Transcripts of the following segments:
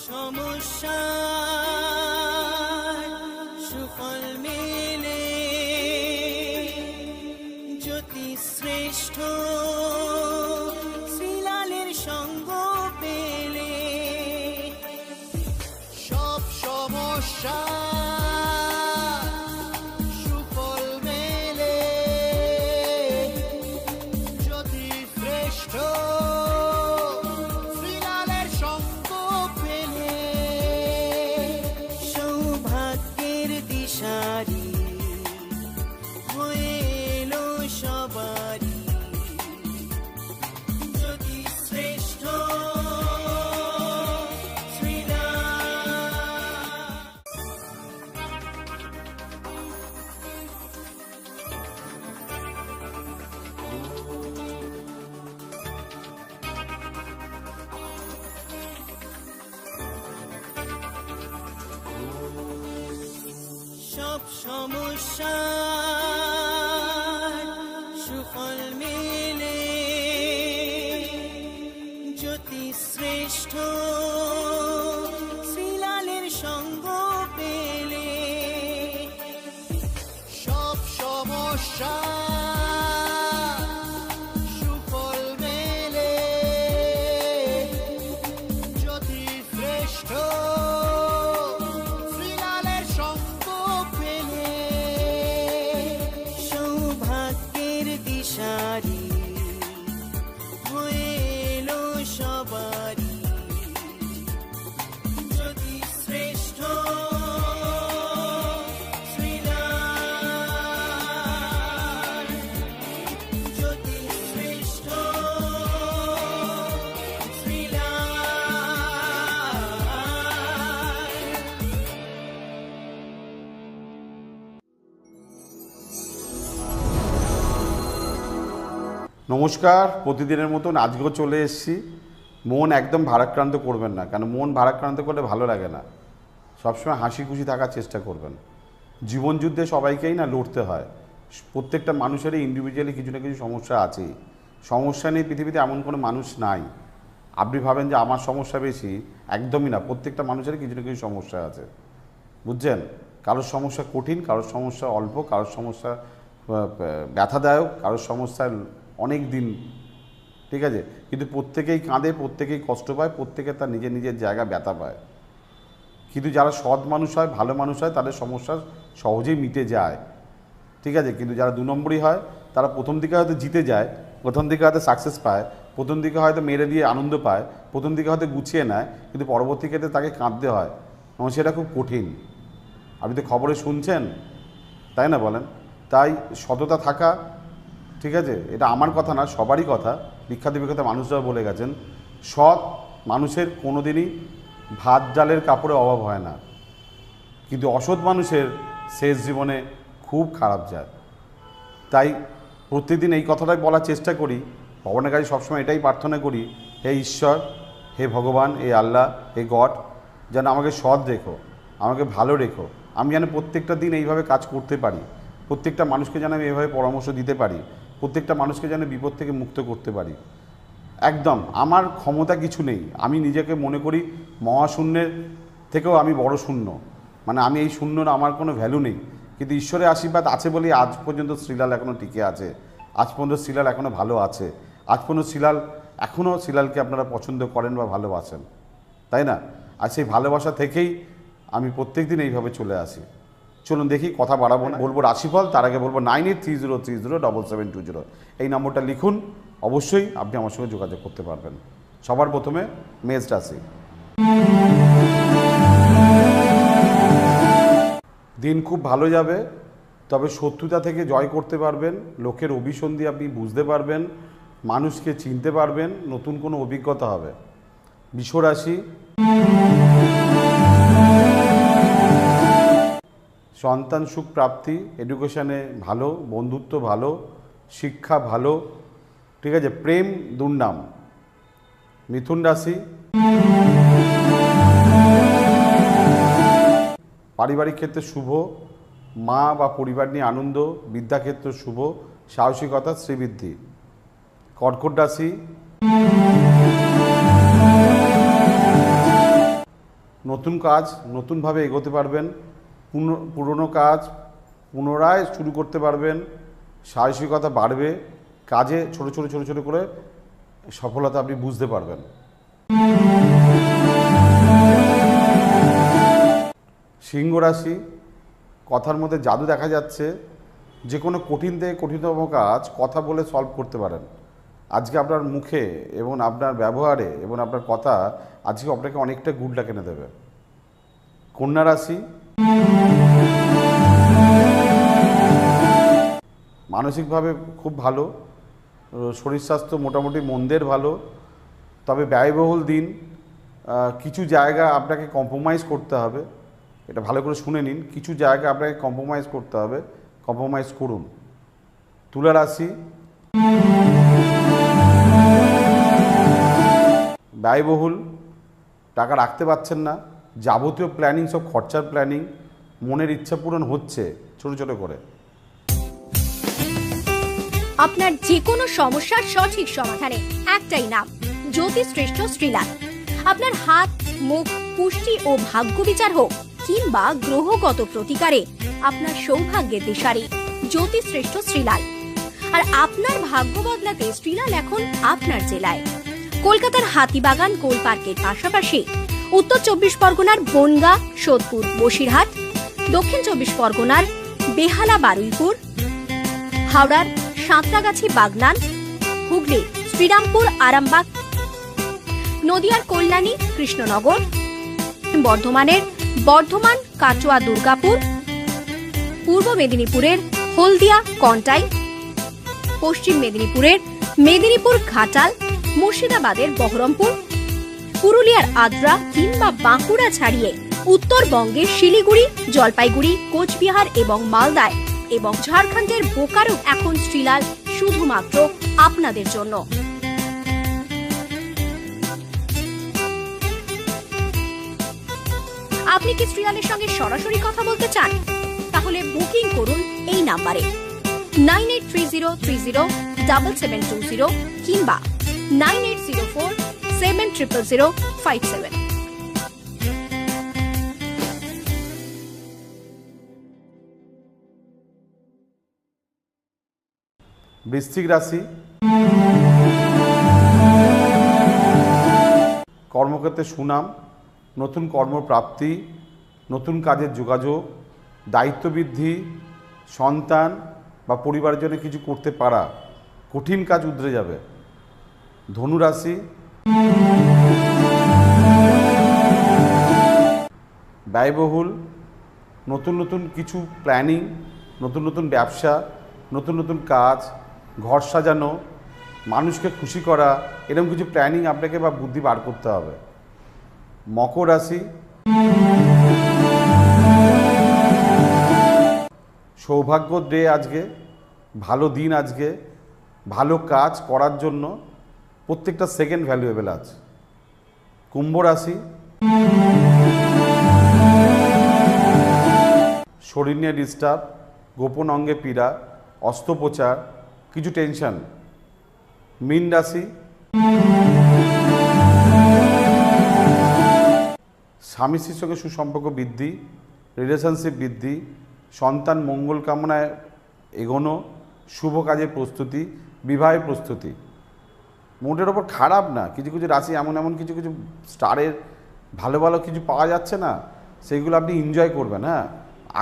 সমস্যার সুফল মেলে জ্যোতি শ্রেষ্ঠ শ্রীলালের সঙ্গ পেলে। সব সমস্যা সুফল মেলে জ্যোতি শ্রেষ্ঠ শ্রীলালের সঙ্গ পেলে। সৌভাগ্যের দিশারি হয়ে এলো সবারই জ্যোতি শ্রেষ্ঠ সব সমস্যার সুফল মেলে জ্যোতি শ্রেষ্ঠ শ্রীলালের সঙ্গ পেলে। সব সমস্যা সুফল মেলে জ্যোতি শ্রেষ্ঠ শ্রীলালের সঙ্গ পেলে। সৌভাগ্যের দিশারি হয়ে এলো সবারই জ্যোতি শ্রেষ্ঠ শ্রীলাল, জ্যোতি শ্রেষ্ঠ শ্রীলাল। নমস্কার, প্রতিদিনের মতন আজকেও চলে এসেছি। মন একদম ভারাক্রান্ত করবেন না, কারণ মন ভারাক্রান্ত করলে ভালো লাগে না। সবসময় হাসি খুশি থাকার চেষ্টা করবেন। জীবন যুদ্ধে সবাইকেই না লড়তে হয়। প্রত্যেকটা মানুষেরই ইন্ডিভিজুয়ালি কিছু না কিছু সমস্যা আছেই। সমস্যা নেই পৃথিবীতে এমন কোনো মানুষ নাই। আপনি ভাবেন যে আমার সমস্যা বেশি, একদমই না। প্রত্যেকটা মানুষেরই কিছু না কিছু সমস্যা আছে, বুঝছেন? কারোর সমস্যা কঠিন, কারোর সমস্যা অল্প, কারোর সমস্যা ব্যথাদায়ক, কারোর সমস্যা অনেক দিন, ঠিক আছে? কিন্তু প্রত্যেকেই কাঁদে, প্রত্যেকেই কষ্ট পায়, প্রত্যেকে তার নিজের নিজের জায়গা ব্যথা পায়। কিন্তু যারা সৎ মানুষ হয়, ভালো মানুষ হয়, তাদের সমস্যা সহজেই মিটে যায়, ঠিক আছে? কিন্তু যারা 2 নম্বরই হয়, তারা প্রথম দিকে হয়তো জিতে যায়, প্রথম দিকে হয়তো সাকসেস পায়, প্রথম দিকে হয়তো মেরে দিয়ে আনন্দ পায়, প্রথম দিকে হয়তো গুছিয়ে নেয়, কিন্তু পরবর্তী ক্ষেত্রে তাকে কাঁদতে হয়, এবং সেটা খুব কঠিন। আপনি তো খবরে শুনছেন, তাই না বলেন? তাই সততা থাকা, ঠিক আছে? এটা আমার কথা না, সবারই কথা। বিখ্যাত বিখ্যাত মানুষরাও বলে গেছেন, সৎ মানুষের কোনো দিনই ভাত ডালের কাপড়ে অভাব হয় না, কিন্তু অসৎ মানুষের শেষ জীবনে খুব খারাপ যায়। তাই প্রত্যেকদিন এই কথাটাই বলার চেষ্টা করি, ভগবানের কাছে সবসময় এটাই প্রার্থনা করি, হে ঈশ্বর, হে ভগবান, হে আল্লাহ, হে গড, যেন আমাকে সৎ রেখো, আমাকে ভালো রেখো। আমি যেন প্রত্যেকটা দিন এইভাবে কাজ করতে পারি, প্রত্যেকটা মানুষকে যেন আমি এইভাবে পরামর্শ দিতে পারি, প্রত্যেকটা মানুষকে যেন বিপদ থেকে মুক্ত করতে পারি। একদম আমার ক্ষমতা কিছু নেই, আমি নিজেকে মনে করি মহাশূন্যের থেকেও আমি বড় শূন্য, মানে আমি এই শূন্যর আমার কোনো ভ্যালু নেই। কিন্তু ঈশ্বরের আশীর্বাদ আছে বলেই আজ পর্যন্ত শ্রীলাল এখনও টিকে আছে, আজ পর্যন্ত শ্রীলাল এখনও ভালো আছে, আজ পর্যন্ত শ্রীলালকে আপনারা পছন্দ করেন বা ভালোবাসেন, তাই না? আর সেই ভালোবাসা থেকেই আমি প্রত্যেক দিন এইভাবে চলে আসি। চলুন দেখি, কথা বাড়াবো না, বলবো রাশিফল। তার আগে বলবো 9830307720, এই নম্বরটা লিখুন। অবশ্যই আপনি আমার সঙ্গে যোগাযোগ করতে পারবেন। সবার প্রথমে মেষ রাশি। দিন খুব ভালো যাবে, তবে শত্রুতা থেকে জয় করতে পারবেন, লোকের অভিসন্ধি আপনি বুঝতে পারবেন, মানুষকে চিনতে পারবেন, নতুন কোনো অভিজ্ঞতা হবে। বৃষ রাশি। সন্তান সুখ প্রাপ্তি, এডুকেশানে ভালো, বন্ধুত্ব ভালো, শিক্ষা ভালো, ঠিক আছে? প্রেম দুর্নাম। মিথুন রাশি। পারিবারিক ক্ষেত্রে শুভ, মা বা পরিবার নিয়ে আনন্দ, বিদ্যাক্ষেত্র শুভ, সাহসিকতা, শ্রীবৃদ্ধি। কর্কট রাশি। নতুন কাজ নতুনভাবে এগোতে পারবেন, পুরনো কাজ পুনরায় শুরু করতে পারবেন, সাহসিকতা বাড়বে, কাজে ছোট ছোট ছোট ছোট করে সফলতা আপনি বুঝতে পারবেন। সিংহ রাশি, কথার মধ্যে জাদু দেখা যাচ্ছে, যে কোনো কঠিন থেকে কঠিনতম কাজ কথা বলে সলভ করতে পারেন। আজকে আপনার মুখে এবং আপনার ব্যবহারে এবং আপনার কথা আজকে আপনাকে অনেকটা গুড লাক এনে দেবে। কন্যা রাশি, মানসিকভাবে খুব ভালো, শরীর স্বাস্থ্য মোটামুটি মন্দের ভালো, তবে ব্যয়বহুল দিন। কিছু জায়গা আপনাকে কম্প্রোমাইজ করতে হবে, এটা ভালো করে শুনে নিন, কিছু জায়গা আপনাকে কম্প্রোমাইজ করতে হবে, কম্প্রোমাইজ করুন। তুলা রাশি, ব্যয়বহুল, টাকা রাখতে পারছেন না, যাবতীয় প্ল্যানিং সব খরচার প্ল্যানিং, মনের ইচ্ছা পূরণ হচ্ছে ছোট ছোট করে। আপনার যে কোনো সমস্যার সঠিক সমাধানে একটাই নাম, জ্যোতিষশ্রেষ্ঠ শ্রীলাল। আপনার হাত, মুখ, পুষ্টি ও ভাগ্য বিচার হোক কিংবা গ্রহগত প্রতিকারে আপনার সৌভাগ্যের দিশারি জ্যোতিষশ্রেষ্ঠ শ্রীলাল। আর আপনার ভাগ্য বদলাতে শ্রীলাল এখন আপনার জেলায়। কলকাতার হাতিবাগান গোল পার্কের পাশাপাশি উত্তর 24 পরগনার বনগাঁ, সোদপুর, বসিরহাট, দক্ষিণ 24 পরগনার বেহালা, বারুইপুর, হাওড়ার সাঁতরাগাছি, বাগনান, হুগলি, শ্রীরামপুর, আরামবাগ, নদিয়ার কল্যাণী, কৃষ্ণনগর, বর্ধমানের বর্ধমান, কাটোয়া, দুর্গাপুর, পূর্ব মেদিনীপুরের হলদিয়া, কন্টাই, পশ্চিম মেদিনীপুরের মেদিনীপুর, ঘাটাল, মুর্শিদাবাদের বহরমপুর, পুরুলিয়ার আদ্রা কিংবা বাঁকুড়া ছাড়িয়ে উত্তরবঙ্গের শিলিগুড়ি, জলপাইগুড়ি, কোচবিহার এবং মালদায় এবং ঝাড়খণ্ডের বোকারো এখন শ্রীলাল শুধুমাত্র আপনাদের জন্য। আপনি কি শ্রীলালের সঙ্গে সরাসরি কথা বলতে চান? তাহলে বুকিং করুন এই নাম্বারে 9830307720 কিংবা 9804700057। বৃশ্চিক রাশি, কর্মক্ষেত্রে সুনাম, নতুন কর্মপ্রাপ্তি, নতুন কাজের যোগাযোগ, দায়িত্ব বৃদ্ধি, সন্তান বা পরিবারের জন্য কিছু করতে পারা, কঠিন কাজ উধরে যাবে। ধনু রাশি, ব্যয়বহুল, নতুন নতুন কিছু প্ল্যানিং, নতুন নতুন ব্যবসা, নতুন নতুন কাজ, ঘর সাজানো, মানুষকে খুশি করা, এরকম কিছু প্ল্যানিং আপনাকে বা বুদ্ধি বার করতে হবে। মকর রাশি, সৌভাগ্য ডে আজকে, ভালো দিন আজকে, ভালো কাজ করার জন্য প্রত্যেকটা সেকেন্ড ভ্যালুয়েবল আছে। কুম্ভ রাশি, শরীর নিয়ে ডিস্টার্ব, গোপন অঙ্গে পীড়া, অস্ত্রোপচার, কিছু টেনশন। মীন রাশি, স্বামী স্ত্রীর সঙ্গে সুসম্পর্ক বৃদ্ধি, রিলেশনশিপ বৃদ্ধি, সন্তান মঙ্গল কামনায় এগোনো, শুভ কাজের প্রস্তুতি, বিবাহের প্রস্তুতি। মোটের ওপর খারাপ না, কিছু কিছু রাশি এমন এমন কিছু কিছু স্টারের ভালো ভালো কিছু পাওয়া যাচ্ছে না, সেইগুলো আপনি এনজয় করবেন। হ্যাঁ,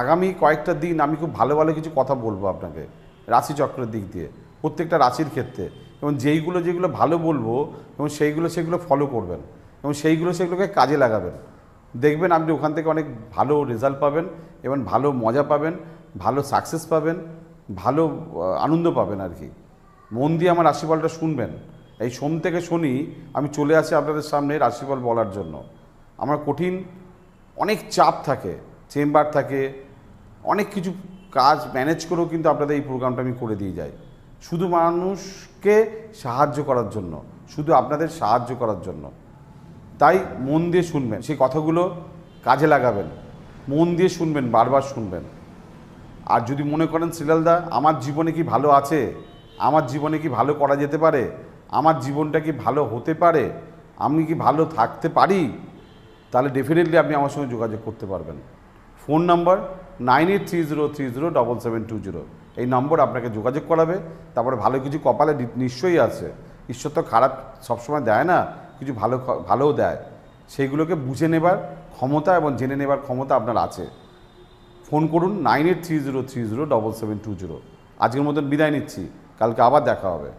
আগামী কয়েকটা দিন আমি খুব ভালো ভালো কিছু কথা বলবো আপনাকে রাশিচক্রের দিক দিয়ে, প্রত্যেকটা রাশির ক্ষেত্রে, এবং যেগুলো ভালো বলবো এবং সেগুলো ফলো করবেন এবং সেগুলোকে কাজে লাগাবেন। দেখবেন আপনি ওখান থেকে অনেক ভালো রেজাল্ট পাবেন এবং ভালো মজা পাবেন, ভালো সাকসেস পাবেন, ভালো আনন্দ পাবেন আর কি। মন দিয়ে আমার রাশিফলটা শুনবেন। এই সোম থেকে শনি আমি চলে আসি আপনাদের সামনে রাশিফল বলার জন্য। আমার কঠিন অনেক চাপ থাকে, চেম্বার থাকে, অনেক কিছু কাজ ম্যানেজ করেও কিন্তু আপনাদের এই প্রোগ্রামটা আমি করে দিয়ে যাই, শুধু মানুষকে সাহায্য করার জন্য, শুধু আপনাদের সাহায্য করার জন্য। তাই মন দিয়ে শুনবেন, সেই কথাগুলো কাজে লাগাবেন, মন দিয়ে শুনবেন, বারবার শুনবেন। আর যদি মনে করেন শ্রীলালদা আমার জীবনে কি ভালো আছে, আমার জীবনে কি ভালো করা যেতে পারে, আমার জীবনটা কি ভালো হতে পারে, আমি কি ভালো থাকতে পারি, তাহলে ডেফিনেটলি আপনি আমার সঙ্গে যোগাযোগ করতে পারবেন। ফোন নাম্বার 9830307720, এই নম্বর আপনাকে যোগাযোগ করাবে। তারপরে ভালো কিছু কপালে নিশ্চয়ই আছে, ঈশ্বর তো খারাপ সবসময় দেয় না, কিছু ভালোও দেয়, সেইগুলোকে বুঝে নেবার ক্ষমতা এবং জেনে নেবার ক্ষমতা আপনার আছে। ফোন করুন 9830307720। আজকের মতন বিদায় নিচ্ছি, কালকে আবার দেখা হবে।